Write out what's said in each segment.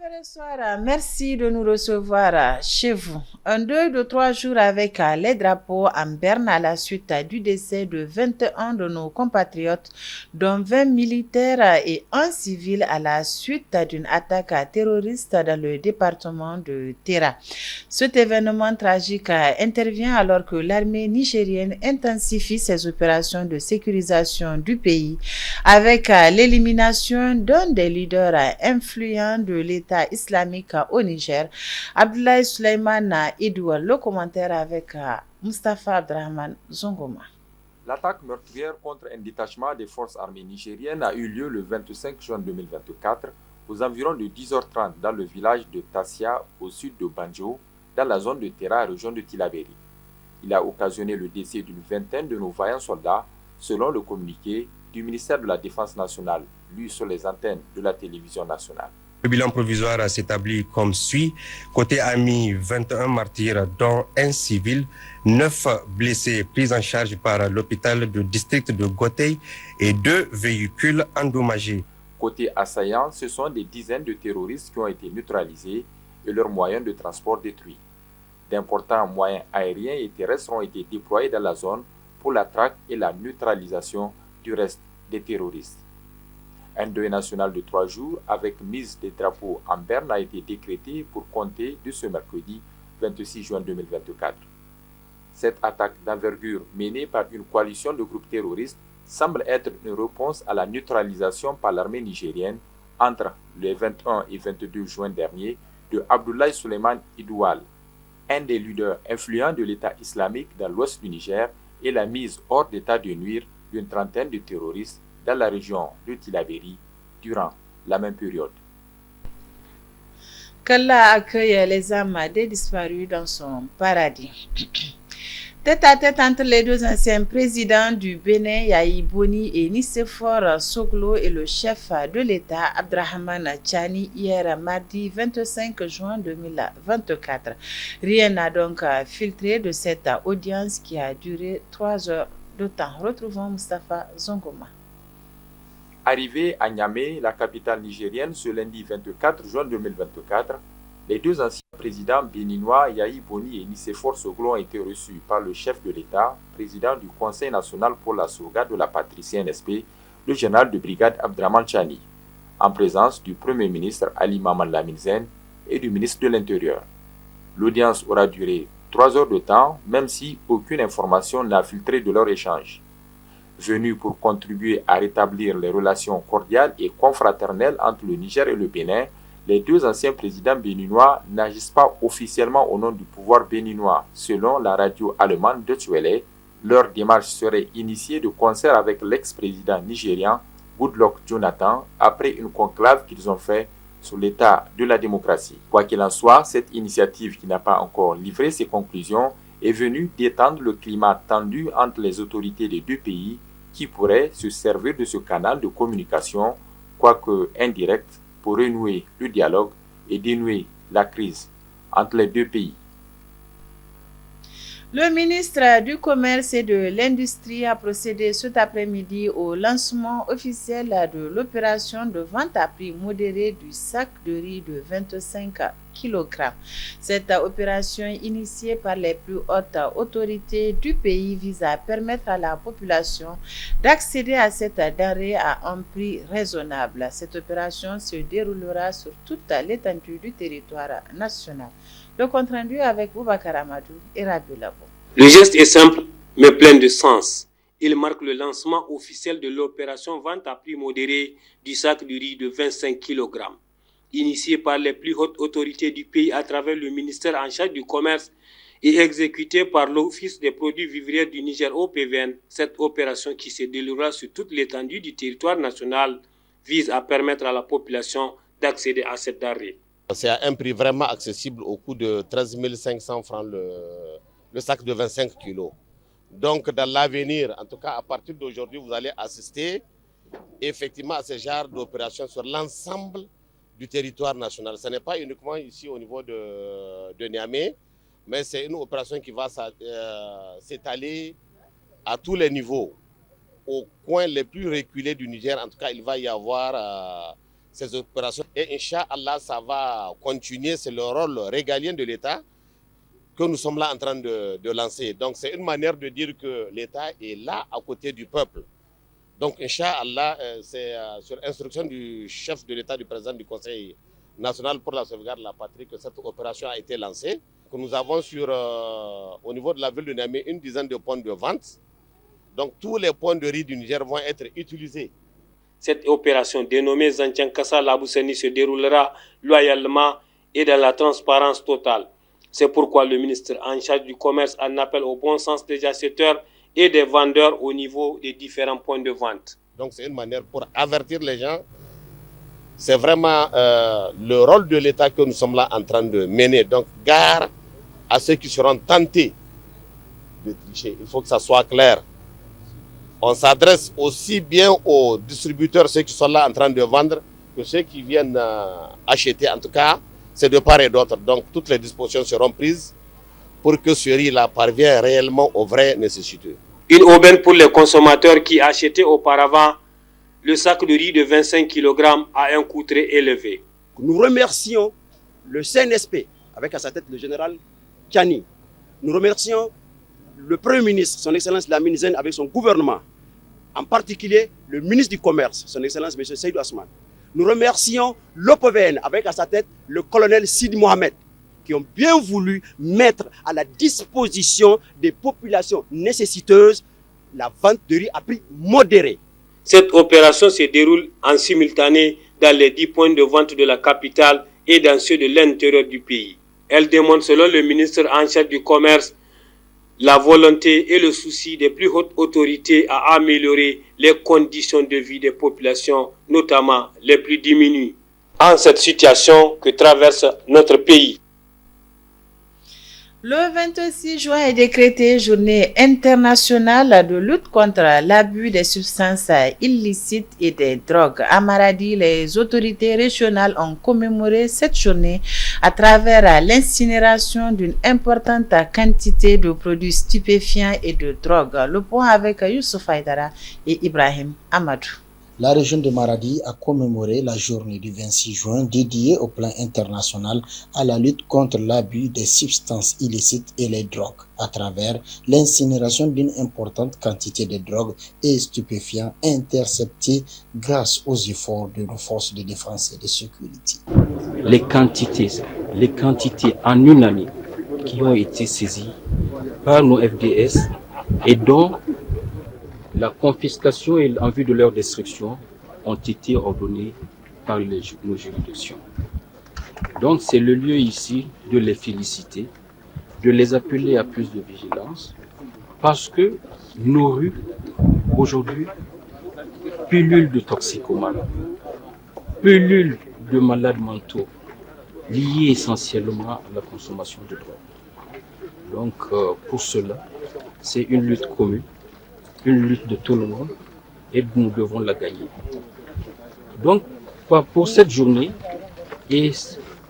Frère Soara, merci de nous recevoir chez vous. Un deuil de 3 jours avec les drapeaux en berne à la suite du décès de 21 de nos compatriotes, dont 20 militaires et un civil à la suite d'une attaque terroriste dans le département de Tera. Cet événement tragique intervient alors que l'armée nigérienne intensifie ses opérations de sécurisation du pays avec l'élimination d'un des leaders influents de l'État islamique au Niger, Abdoulaye Souleymane Idoual. Le commentaire avec Mustafa Abdrahman Zongoma. L'attaque meurtrière contre un détachement des forces armées nigériennes a eu lieu le 25 juin 2024 aux environs de 10h30 dans le village de Tassia au sud de Banjo, dans la zone de Tera, région de Tillabéri. Il a occasionné le décès d'une vingtaine de nos vaillants soldats, selon le communiqué du ministère de la Défense nationale, lu sur les antennes de la télévision nationale. Le bilan provisoire s'établit comme suit. Côté amis, 21 martyrs, dont un civil, 9 blessés pris en charge par l'hôpital du district de Gotei et 2 véhicules endommagés. Côté assaillants, ce sont des dizaines de terroristes qui ont été neutralisés et leurs moyens de transport détruits. D'importants moyens aériens et terrestres ont été déployés dans la zone pour la traque et la neutralisation du reste des terroristes. Un deuil national de 3 jours avec mise des drapeaux en berne a été décrété pour compter de ce mercredi 26 juin 2024. Cette attaque d'envergure menée par une coalition de groupes terroristes semble être une réponse à la neutralisation par l'armée nigérienne entre les 21 et 22 juin dernier de Abdoulaye Souleymane Idoual, un des leaders influents de l'État islamique dans l'ouest du Niger, et la mise hors d'état de nuire d'une trentaine de terroristes dans la région de Tillabéri durant la même période. Qu'Allah accueille les âmes des disparus dans son paradis. Tête à tête entre les deux anciens présidents du Bénin, Yahi Boni et Nicéphore Soglo, et le chef de l'État, Abdrahman Tchani, hier mardi 25 juin 2024. Rien n'a donc filtré de cette audience qui a duré 3 heures de temps. Retrouvons Mustafa Zongoma. Arrivés à Niamey, la capitale nigérienne, ce lundi 24 juin 2024, les deux anciens présidents béninois, Yahi Boni et Nicéphore Soglo, ont été reçus par le chef de l'État, président du Conseil national pour la sauvegarde de la patrie CNSP, le général de brigade Abdrahman Tchani, en présence du Premier ministre Ali Maman Lamine Zen et du ministre de l'Intérieur. L'audience aura duré 3 heures de temps, même si aucune information n'a filtré de leur échange. Venus pour contribuer à rétablir les relations cordiales et confraternelles entre le Niger et le Bénin, les deux anciens présidents béninois n'agissent pas officiellement au nom du pouvoir béninois. Selon la radio allemande Deutsche Welle, leur démarche serait initiée de concert avec l'ex-président nigérian Goodluck Jonathan après une conclave qu'ils ont fait sur l'état de la démocratie. Quoi qu'il en soit, cette initiative qui n'a pas encore livré ses conclusions est venue détendre le climat tendu entre les autorités des deux pays qui pourraient se servir de ce canal de communication, quoique indirect, pour renouer le dialogue et dénouer la crise entre les deux pays. Le ministre du Commerce et de l'Industrie a procédé cet après-midi au lancement officiel de l'opération de vente à prix modéré du sac de riz de 25 kg. Cette opération, initiée par les plus hautes autorités du pays, vise à permettre à la population d'accéder à cette denrée à un prix raisonnable. Cette opération se déroulera sur toute l'étendue du territoire national. Le compte-rendu avec Boubacar Amadou et Rabiou Labo. Le geste est simple, mais plein de sens. Il marque le lancement officiel de l'opération vente à prix modéré du sac de riz de 25 kg. Initiée par les plus hautes autorités du pays à travers le ministère en charge du commerce et exécutée par l'Office des produits vivriers du Niger OPVN, cette opération qui se déroulera sur toute l'étendue du territoire national vise à permettre à la population d'accéder à cette denrée. C'est à un prix vraiment accessible au coût de 13 500 francs le sac de 25 kilos. Donc dans l'avenir, en tout cas à partir d'aujourd'hui, vous allez assister effectivement à ce genre d'opération sur l'ensemble du territoire national. Ce n'est pas uniquement ici au niveau de Niamey, mais c'est une opération qui va s'étaler à tous les niveaux. Au coin les plus reculés du Niger, en tout cas, il va y avoir ces opérations. Et Inch'Allah, ça va continuer. C'est le rôle régalien de l'État que nous sommes là en train de lancer. Donc c'est une manière de dire que l'État est là à côté du peuple. Donc Inch'Allah, c'est sur instruction du chef de l'État, du président du Conseil national pour la sauvegarde de la patrie que cette opération a été lancée. Que nous avons au niveau de la ville de Niamey une dizaine de points de vente. Donc tous les points de riz du Niger vont être utilisés. Cette opération dénommée Zanchan Kassa Labousseni se déroulera loyalement et dans la transparence totale. C'est pourquoi le ministre en charge du commerce en appelle au bon sens des acheteurs et des vendeurs au niveau des différents points de vente. Donc c'est une manière pour avertir les gens. C'est vraiment le rôle de l'État que nous sommes là en train de mener. Donc gare à ceux qui seront tentés de tricher. Il faut que ça soit clair. On s'adresse aussi bien aux distributeurs, ceux qui sont là en train de vendre, que ceux qui viennent acheter. En tout cas, c'est de part et d'autre. Donc toutes les dispositions seront prises pour que ce riz-là parvienne réellement aux vrais nécessiteux. Une aubaine pour les consommateurs qui achetaient auparavant le sac de riz de 25 kg à un coût très élevé. Nous remercions le CNSP, avec à sa tête le général Kiani. Nous remercions le Premier ministre, son Excellence Lamine Zen, avec son gouvernement. En particulier, le ministre du Commerce, son Excellence M. Seydou Asman. Nous remercions l'OPVN, avec à sa tête le colonel Sidi Mohamed, qui ont bien voulu mettre à la disposition des populations nécessiteuses la vente de riz à prix modéré. Cette opération se déroule en simultané dans les 10 points de vente de la capitale et dans ceux de l'intérieur du pays. Elle démontre, selon le ministre en charge du Commerce, la volonté et le souci des plus hautes autorités à améliorer les conditions de vie des populations, notamment les plus diminuées, en cette situation que traverse notre pays. Le 26 juin est décrété journée internationale de lutte contre l'abus des substances illicites et des drogues. À Maradi, les autorités régionales ont commémoré cette journée à travers l'incinération d'une importante quantité de produits stupéfiants et de drogues. Le point avec Youssouf Haïdara et Ibrahim Amadou. La région de Maradi a commémoré la journée du 26 juin dédiée au plan international à la lutte contre l'abus des substances illicites et les drogues à travers l'incinération d'une importante quantité de drogues et stupéfiants interceptés grâce aux efforts de nos forces de défense et de sécurité. Les quantités en une année qui ont été saisies par nos FDS et dont la confiscation et en vue de leur destruction ont été ordonnées par nos juridictions. Donc c'est le lieu ici de les féliciter, de les appeler à plus de vigilance, parce que nos rues, aujourd'hui, pullulent de toxicomanes, pullulent de malades mentaux, liés essentiellement à la consommation de drogue. Donc pour cela, c'est une lutte commune, une lutte de tout le monde, et nous devons la gagner. Donc, pour cette journée,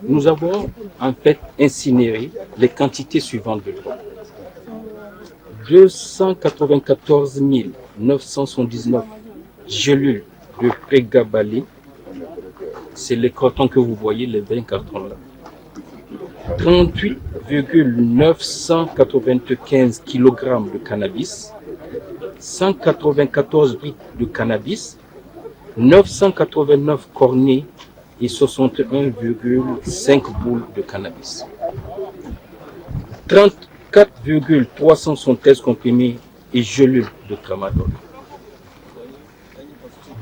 nous avons en fait incinéré les quantités suivantes de drogue. 294 979 gélules de prégabalé, c'est les cartons que vous voyez, les 20 cartons là. 38,995 kg de cannabis, 194 briques de cannabis, 989 cornets et 61,5 boules de cannabis. 34,373 comprimés et gélules de tramadol.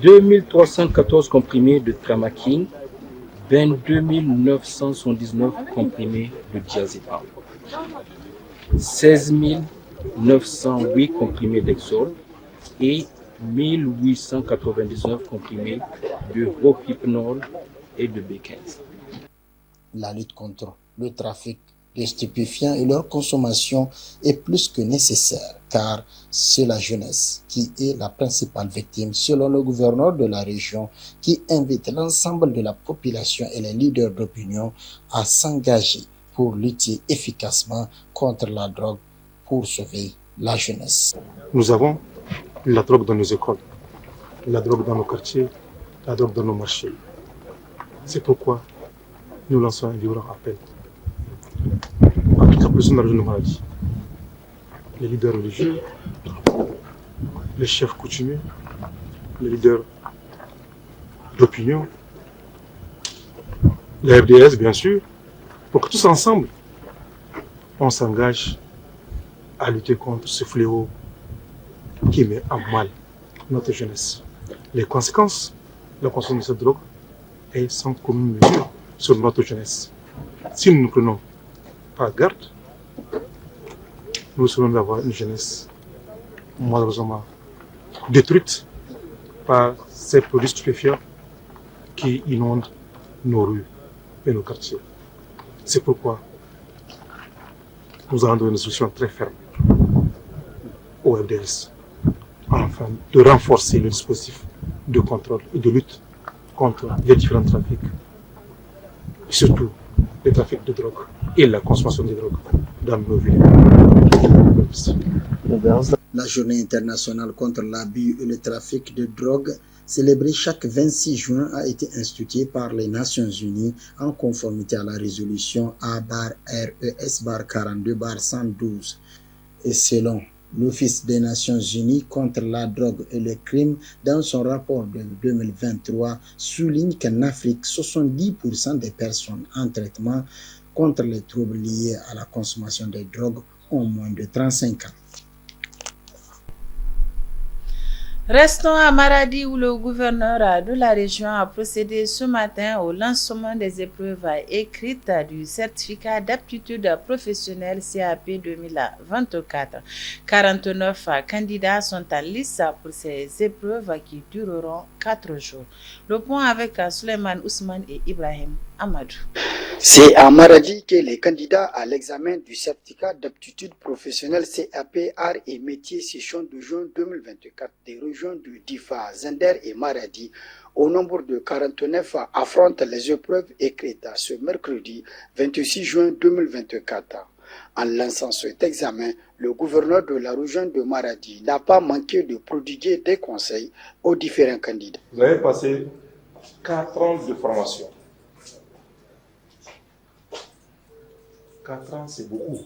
2314 comprimés de tramaquine, 22 979 comprimés de diazépam, 16 908 comprimés d'Exol et 1899 comprimés de Rohypnol et de B15. La lutte contre le trafic de stupéfiants et leur consommation est plus que nécessaire, car c'est la jeunesse qui est la principale victime, selon le gouverneur de la région, qui invite l'ensemble de la population et les leaders d'opinion à s'engager pour lutter efficacement contre la drogue pour sauver la jeunesse. Nous avons la drogue dans nos écoles, la drogue dans nos quartiers, la drogue dans nos marchés. C'est pourquoi nous lançons un vibrant appel à toute la personne de la région de Maradi, les leaders religieux, les chefs coutumiers, les leaders d'opinion, la FDS bien sûr, pour que tous ensemble, on s'engage à lutter contre ce fléau qui met en mal notre jeunesse. Les conséquences de la consommation de cette drogue est sans commune mesure sur notre jeunesse. Si nous ne prenons pas garde, nous risquons d'avoir une jeunesse malheureusement détruite par ces produits stupéfiants qui inondent nos rues et nos quartiers. C'est pourquoi nous allons donner une solution très ferme au FDS, afin de renforcer le dispositif de contrôle et de lutte contre les différents trafics, et surtout les trafics de drogue et la consommation de drogue dans nos villes. La journée internationale contre l'abus et le trafic de drogue, célébrée chaque 26 juin, a été instituée par les Nations Unies en conformité à la résolution A-RES-42-112. Et selon l'Office des Nations Unies contre la drogue et le crime, dans son rapport de 2023, souligne qu'en Afrique, 70% des personnes en traitement contre les troubles liés à la consommation de drogue ont moins de 35 ans. Restons à Maradi où le gouverneur de la région a procédé ce matin au lancement des épreuves écrites du certificat d'aptitude professionnelle CAP 2024. 49 candidats sont en lice pour ces épreuves qui dureront 4 jours. Le point avec Suleiman Ousmane et Ibrahim Amadou. C'est à Maradi que les candidats à l'examen du certificat d'aptitude professionnelle CAP Arts et Métiers session de juin 2024 des régions de Difa, Zender et Maradi, au nombre de 49, affrontent les épreuves écrites ce mercredi 26 juin 2024. En lançant cet examen, le gouverneur de la région de Maradi n'a pas manqué de prodiguer des conseils aux différents candidats. Vous avez passé 4 ans de formation. 4 ans, c'est beaucoup.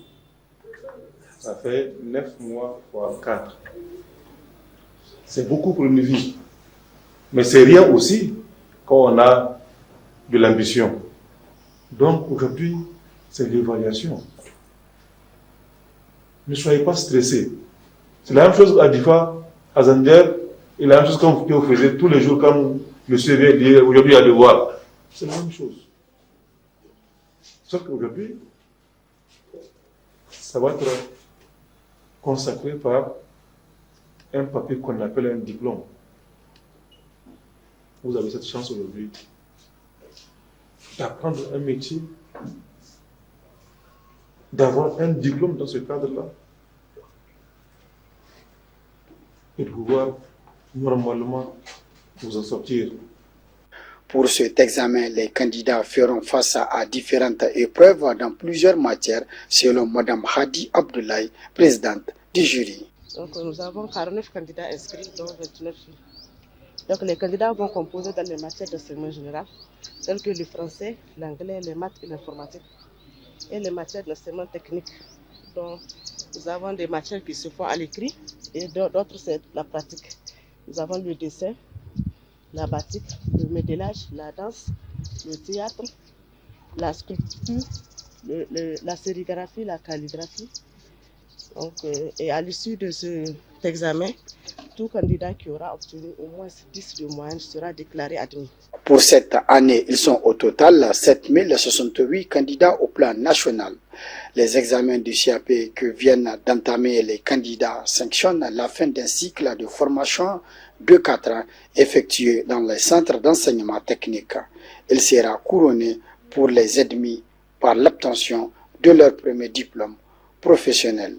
Ça fait 9 mois fois 4. C'est beaucoup pour une vie. Mais c'est rien aussi quand on a de l'ambition. Donc aujourd'hui, c'est l'évaluation. Ne soyez pas stressés. C'est la même chose à Difa, à Zander, et la même chose que vous faisiez tous les jours quand monsieur vient dire aujourd'hui il y a devoir. C'est la même chose. Sauf qu'aujourd'hui, ça va être consacré par un papier qu'on appelle un diplôme. Vous avez cette chance aujourd'hui d'apprendre un métier, d'avoir un diplôme dans ce cadre-là et de pouvoir normalement vous en sortir. Pour cet examen, les candidats feront face à différentes épreuves dans plusieurs matières, selon Mme Hadi Abdoulaye, présidente du jury. Donc nous avons 49 candidats inscrits, dont 29 filles. Donc les candidats vont composer dans les matières d'enseignement général, telles que le français, l'anglais, les maths et l'informatique, et les matières d'enseignement technique. Donc nous avons des matières qui se font à l'écrit et d'autres c'est la pratique. Nous avons le dessin, la batik, le modélage, la danse, le théâtre, la sculpture, la sérigraphie, la calligraphie. Donc, et à l'issue de cet examen, tout candidat qui aura obtenu au moins 10 de moyenne sera déclaré admis. Pour cette année, ils sont au total 7068 candidats au plan national. Les examens du CAP que viennent d'entamer les candidats sanctionnent la fin d'un cycle de formation de 4 ans effectué dans les centres d'enseignement technique. Il sera couronné pour les admis par l'obtention de leur premier diplôme professionnel.